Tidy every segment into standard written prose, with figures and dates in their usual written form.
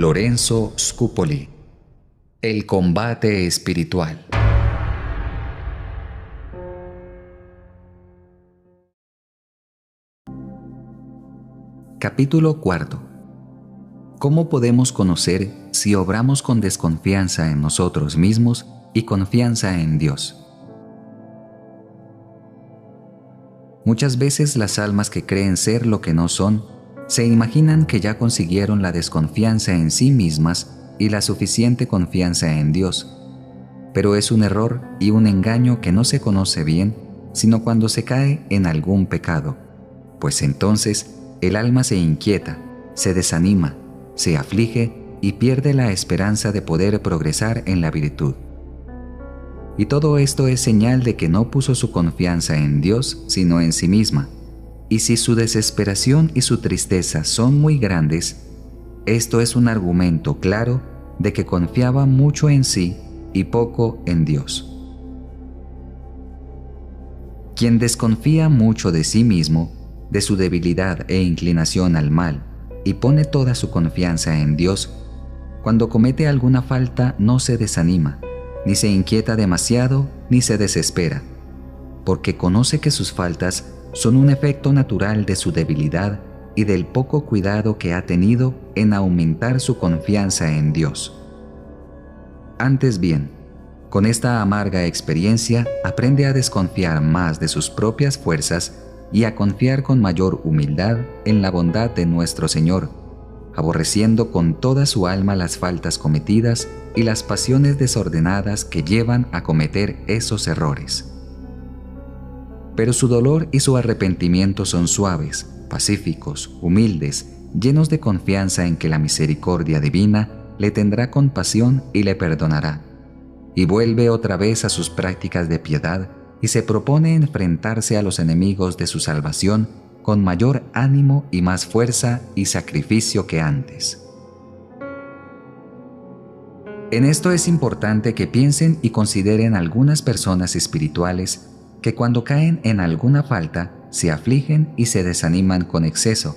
Lorenzo Scupoli. El combate espiritual. Capítulo 4. ¿Cómo podemos conocer si obramos con desconfianza en nosotros mismos y confianza en Dios? Muchas veces las almas que creen ser lo que no son, se imaginan que ya consiguieron la desconfianza en sí mismas y la suficiente confianza en Dios. Pero es un error y un engaño que no se conoce bien, sino cuando se cae en algún pecado, pues entonces el alma se inquieta, se desanima, se aflige y pierde la esperanza de poder progresar en la virtud. Y todo esto es señal de que no puso su confianza en Dios, sino en sí misma. Y si su desesperación y su tristeza son muy grandes, esto es un argumento claro de que confiaba mucho en sí y poco en Dios. Quien desconfía mucho de sí mismo, de su debilidad e inclinación al mal, y pone toda su confianza en Dios, cuando comete alguna falta no se desanima, ni se inquieta demasiado, ni se desespera, porque conoce que sus faltas son un efecto natural de su debilidad y del poco cuidado que ha tenido en aumentar su confianza en Dios. Antes bien, con esta amarga experiencia aprende a desconfiar más de sus propias fuerzas y a confiar con mayor humildad en la bondad de nuestro Señor, aborreciendo con toda su alma las faltas cometidas y las pasiones desordenadas que llevan a cometer esos errores. Pero su dolor y su arrepentimiento son suaves, pacíficos, humildes, llenos de confianza en que la misericordia divina le tendrá compasión y le perdonará, y vuelve otra vez a sus prácticas de piedad y se propone enfrentarse a los enemigos de su salvación con mayor ánimo y más fuerza y sacrificio que antes. En esto es importante que piensen y consideren algunas personas espirituales que cuando caen en alguna falta se afligen y se desaniman con exceso,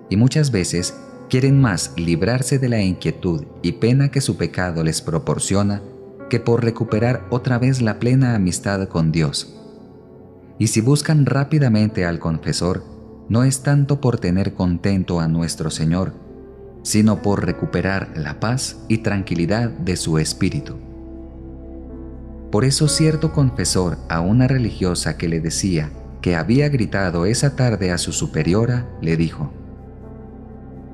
y muchas veces quieren más librarse de la inquietud y pena que su pecado les proporciona que por recuperar otra vez la plena amistad con Dios. Y si buscan rápidamente al confesor, no es tanto por tener contento a nuestro Señor, sino por recuperar la paz y tranquilidad de su espíritu. Por eso cierto confesor a una religiosa que le decía que había gritado esa tarde a su superiora, le dijo: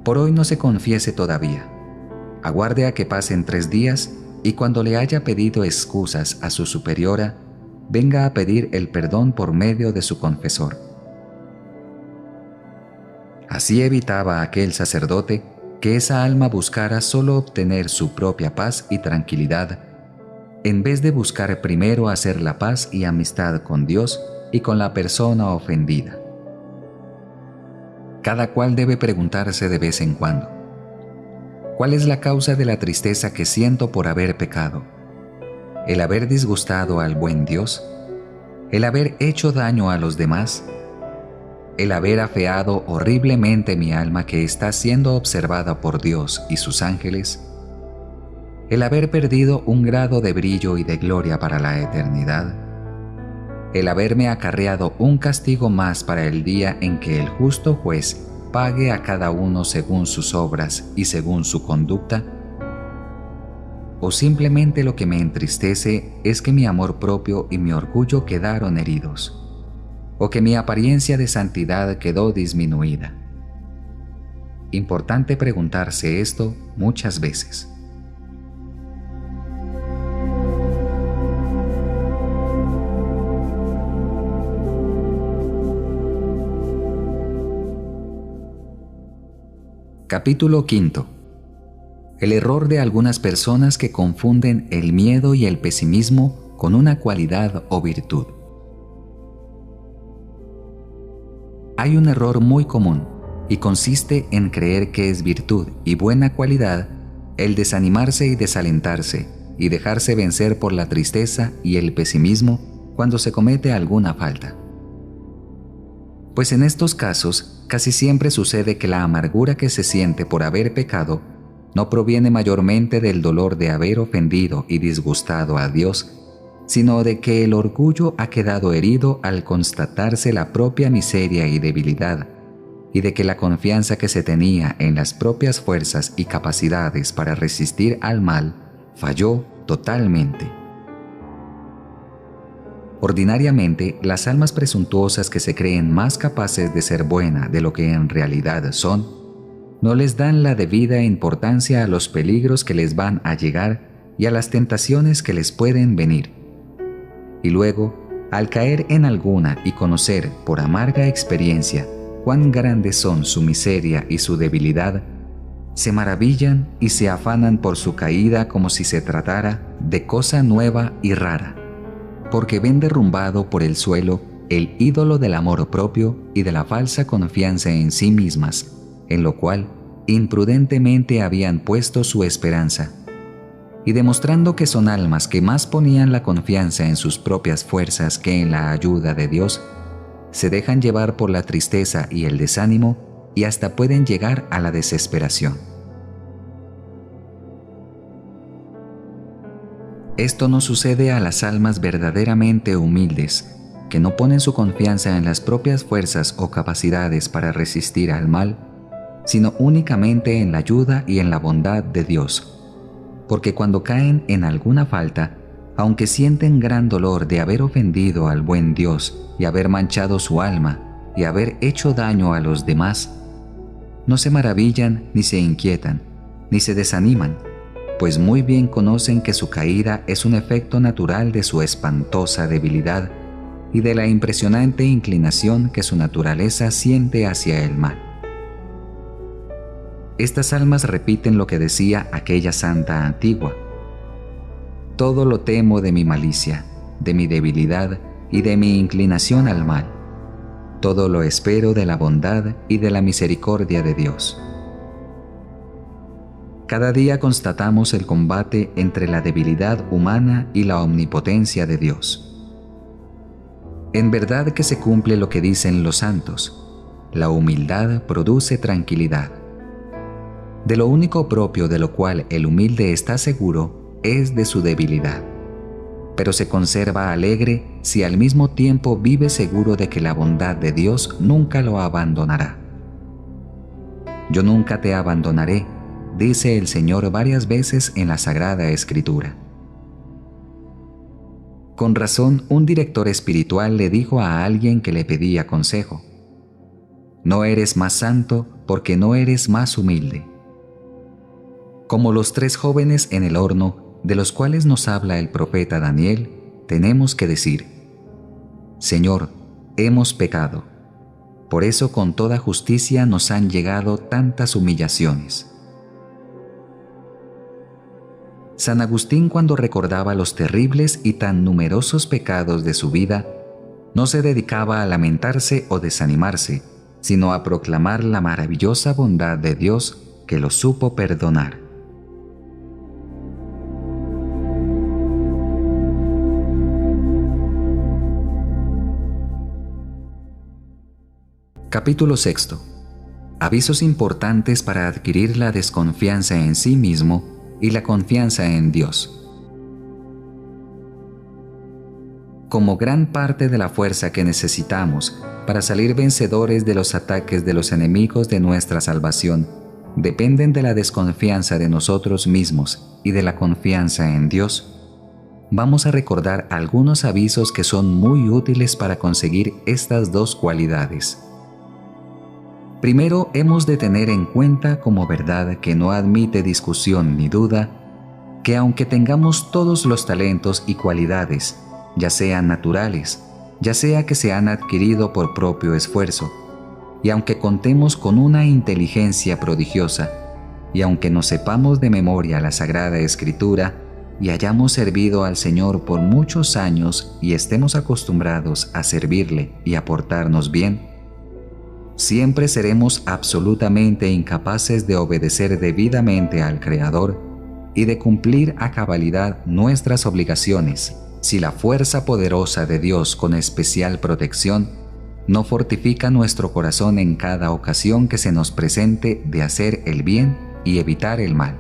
«Por hoy no se confiese todavía. Aguarde a que pasen 3 días y cuando le haya pedido excusas a su superiora, venga a pedir el perdón por medio de su confesor». Así evitaba aquel sacerdote que esa alma buscara solo obtener su propia paz y tranquilidad, en vez de buscar primero hacer la paz y amistad con Dios y con la persona ofendida. Cada cual debe preguntarse de vez en cuando: ¿cuál es la causa de la tristeza que siento por haber pecado? ¿El haber disgustado al buen Dios? ¿El haber hecho daño a los demás? ¿El haber afeado horriblemente mi alma que está siendo observada por Dios y sus ángeles? ¿El haber perdido un grado de brillo y de gloria para la eternidad? ¿El haberme acarreado un castigo más para el día en que el justo juez pague a cada uno según sus obras y según su conducta? ¿O simplemente lo que me entristece es que mi amor propio y mi orgullo quedaron heridos? ¿O que mi apariencia de santidad quedó disminuida? Importante preguntarse esto muchas veces. Capítulo 5. El error de algunas personas que confunden el miedo y el pesimismo con una cualidad o virtud. Hay un error muy común y consiste en creer que es virtud y buena cualidad el desanimarse y desalentarse y dejarse vencer por la tristeza y el pesimismo cuando se comete alguna falta. Pues en estos casos casi siempre sucede que la amargura que se siente por haber pecado no proviene mayormente del dolor de haber ofendido y disgustado a Dios, sino de que el orgullo ha quedado herido al constatarse la propia miseria y debilidad, y de que la confianza que se tenía en las propias fuerzas y capacidades para resistir al mal falló totalmente. Ordinariamente, las almas presuntuosas que se creen más capaces de ser buenas de lo que en realidad son, no les dan la debida importancia a los peligros que les van a llegar y a las tentaciones que les pueden venir. Y luego, al caer en alguna y conocer por amarga experiencia cuán grandes son su miseria y su debilidad, se maravillan y se afanan por su caída como si se tratara de cosa nueva y rara, porque ven derrumbado por el suelo el ídolo del amor propio y de la falsa confianza en sí mismas, en lo cual imprudentemente habían puesto su esperanza, y demostrando que son almas que más ponían la confianza en sus propias fuerzas que en la ayuda de Dios, se dejan llevar por la tristeza y el desánimo y hasta pueden llegar a la desesperación. Esto no sucede a las almas verdaderamente humildes, que no ponen su confianza en las propias fuerzas o capacidades para resistir al mal, sino únicamente en la ayuda y en la bondad de Dios. Porque cuando caen en alguna falta, aunque sienten gran dolor de haber ofendido al buen Dios y haber manchado su alma y haber hecho daño a los demás, no se maravillan ni se inquietan, ni se desaniman, pues muy bien conocen que su caída es un efecto natural de su espantosa debilidad y de la impresionante inclinación que su naturaleza siente hacia el mal. Estas almas repiten lo que decía aquella santa antigua: todo lo temo de mi malicia, de mi debilidad y de mi inclinación al mal. Todo lo espero de la bondad y de la misericordia de Dios. Cada día constatamos el combate entre la debilidad humana y la omnipotencia de Dios. En verdad que se cumple lo que dicen los santos: la humildad produce tranquilidad. De lo único propio de lo cual el humilde está seguro es de su debilidad, pero se conserva alegre si al mismo tiempo vive seguro de que la bondad de Dios nunca lo abandonará. Yo nunca te abandonaré, dice el Señor varias veces en la Sagrada Escritura. Con razón, un director espiritual le dijo a alguien que le pedía consejo: no eres más santo porque no eres más humilde. Como los 3 jóvenes en el horno, de los cuales nos habla el profeta Daniel, tenemos que decir: Señor, hemos pecado. Por eso con toda justicia nos han llegado tantas humillaciones. San Agustín, cuando recordaba los terribles y tan numerosos pecados de su vida, no se dedicaba a lamentarse o desanimarse, sino a proclamar la maravillosa bondad de Dios que lo supo perdonar. Capítulo 6. Avisos importantes para adquirir la desconfianza en sí mismo y la confianza en Dios. Como gran parte de la fuerza que necesitamos para salir vencedores de los ataques de los enemigos de nuestra salvación dependen de la desconfianza de nosotros mismos y de la confianza en Dios, vamos a recordar algunos avisos que son muy útiles para conseguir estas dos cualidades. Primero, hemos de tener en cuenta como verdad que no admite discusión ni duda, que aunque tengamos todos los talentos y cualidades, ya sean naturales, ya sea que se han adquirido por propio esfuerzo, y aunque contemos con una inteligencia prodigiosa, y aunque nos sepamos de memoria la Sagrada Escritura, y hayamos servido al Señor por muchos años y estemos acostumbrados a servirle y a portarnos bien, siempre seremos absolutamente incapaces de obedecer debidamente al Creador y de cumplir a cabalidad nuestras obligaciones si la fuerza poderosa de Dios con especial protección no fortifica nuestro corazón en cada ocasión que se nos presente de hacer el bien y evitar el mal,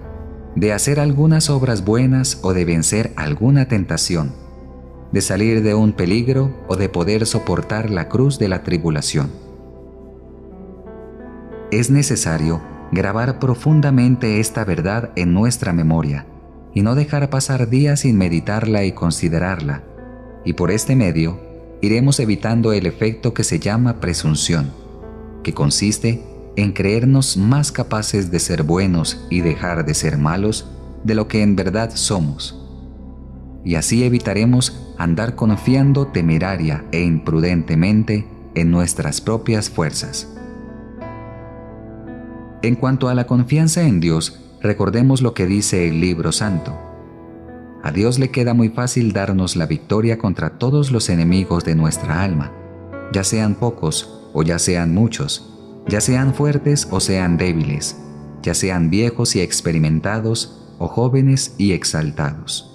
de hacer algunas obras buenas o de vencer alguna tentación, de salir de un peligro o de poder soportar la cruz de la tribulación. Es necesario grabar profundamente esta verdad en nuestra memoria y no dejar pasar días sin meditarla y considerarla, y por este medio iremos evitando el efecto que se llama presunción, que consiste en creernos más capaces de ser buenos y dejar de ser malos de lo que en verdad somos. Y así evitaremos andar confiando temeraria e imprudentemente en nuestras propias fuerzas. En cuanto a la confianza en Dios, recordemos lo que dice el Libro Santo. A Dios le queda muy fácil darnos la victoria contra todos los enemigos de nuestra alma, ya sean pocos o ya sean muchos, ya sean fuertes o sean débiles, ya sean viejos y experimentados o jóvenes y exaltados.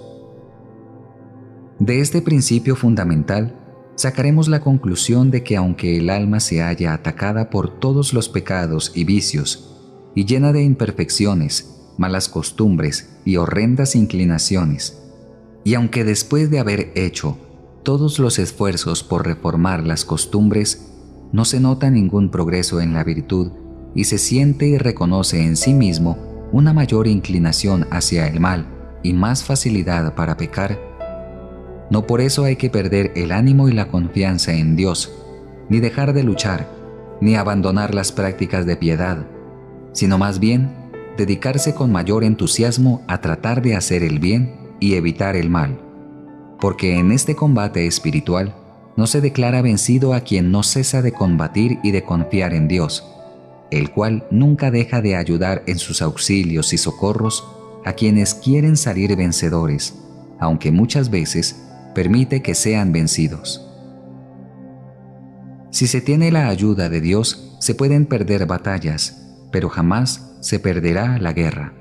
De este principio fundamental, sacaremos la conclusión de que aunque el alma se halla atacada por todos los pecados y vicios, y llena de imperfecciones, malas costumbres y horrendas inclinaciones, y aunque después de haber hecho todos los esfuerzos por reformar las costumbres, no se nota ningún progreso en la virtud y se siente y reconoce en sí mismo una mayor inclinación hacia el mal y más facilidad para pecar, no por eso hay que perder el ánimo y la confianza en Dios, ni dejar de luchar, ni abandonar las prácticas de piedad, sino más bien dedicarse con mayor entusiasmo a tratar de hacer el bien y evitar el mal, porque en este combate espiritual no se declara vencido a quien no cesa de combatir y de confiar en Dios, el cual nunca deja de ayudar en sus auxilios y socorros a quienes quieren salir vencedores, aunque muchas veces permite que sean vencidos. Si se tiene la ayuda de Dios, se pueden perder batallas, pero jamás se perderá la guerra.